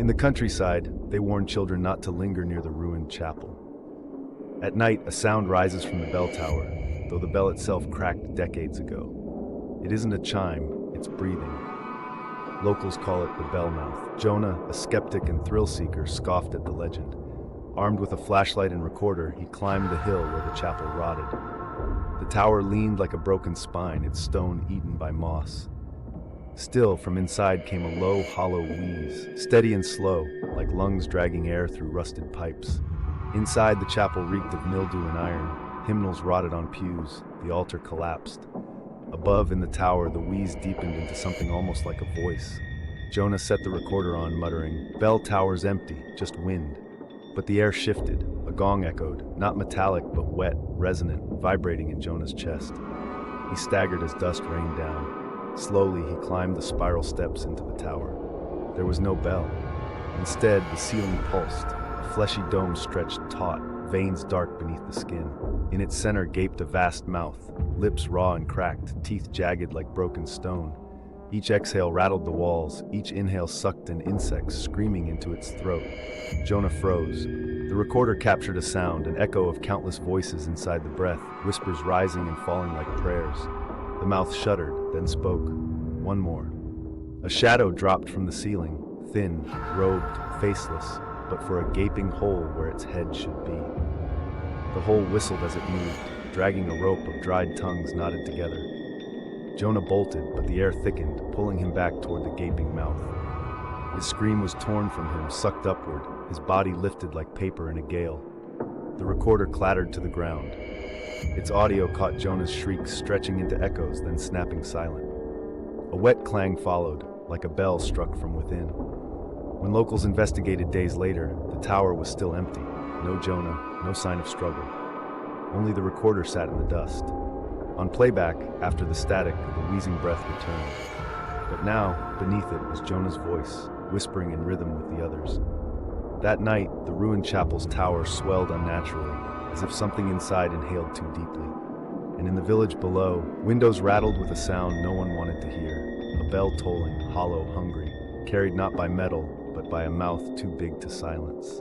In the countryside, they warn children not to linger near the ruined chapel. At night, a sound rises from the bell tower, though the bell itself cracked decades ago. It isn't a chime, it's breathing. Locals call it the Bellmouth. Jonah, a skeptic and thrill-seeker, scoffed at the legend. Armed with a flashlight and recorder, he climbed the hill where the chapel rotted. The tower leaned like a broken spine, its stone eaten by moss. Still, from inside came a low, hollow wheeze, steady and slow, like lungs dragging air through rusted pipes. Inside, the chapel reeked of mildew and iron. Hymnals rotted on pews. The altar collapsed. Above, in the tower, the wheeze deepened into something almost like a voice. Jonah set the recorder on, muttering, "Bell tower's empty, just wind." But the air shifted. A gong echoed, not metallic but wet, resonant, vibrating in Jonah's chest. He staggered as dust rained down. Slowly, he climbed the spiral steps into the tower. There was no bell. Instead, the ceiling pulsed. A fleshy dome stretched taut, veins dark beneath the skin. In its center gaped a vast mouth, lips raw and cracked, teeth jagged like broken stone. Each exhale rattled the walls, each inhale sucked an insect screaming into its throat. Jonah froze. The recorder captured a sound, an echo of countless voices inside the breath, whispers rising and falling like prayers. The mouth shuddered, then spoke. One more. A shadow dropped from the ceiling, thin, robed, faceless, but for a gaping hole where its head should be. The hole whistled as it moved, dragging a rope of dried tongues knotted together. Jonah bolted, but the air thickened, pulling him back toward the gaping mouth. His scream was torn from him, sucked upward, his body lifted like paper in a gale. The recorder clattered to the ground. Its audio caught Jonah's shrieks, stretching into echoes, then snapping silent. A wet clang followed, like a bell struck from within. When locals investigated days later, the tower was still empty. No Jonah, no sign of struggle. Only the recorder sat in the dust. On playback, after the static, the wheezing breath returned. But now, beneath it was Jonah's voice, whispering in rhythm with the others. That night, the ruined chapel's tower swelled unnaturally, as if something inside inhaled too deeply. And in the village below, windows rattled with a sound no one wanted to hear, a bell tolling, hollow, hungry, carried not by metal, but by a mouth too big to silence.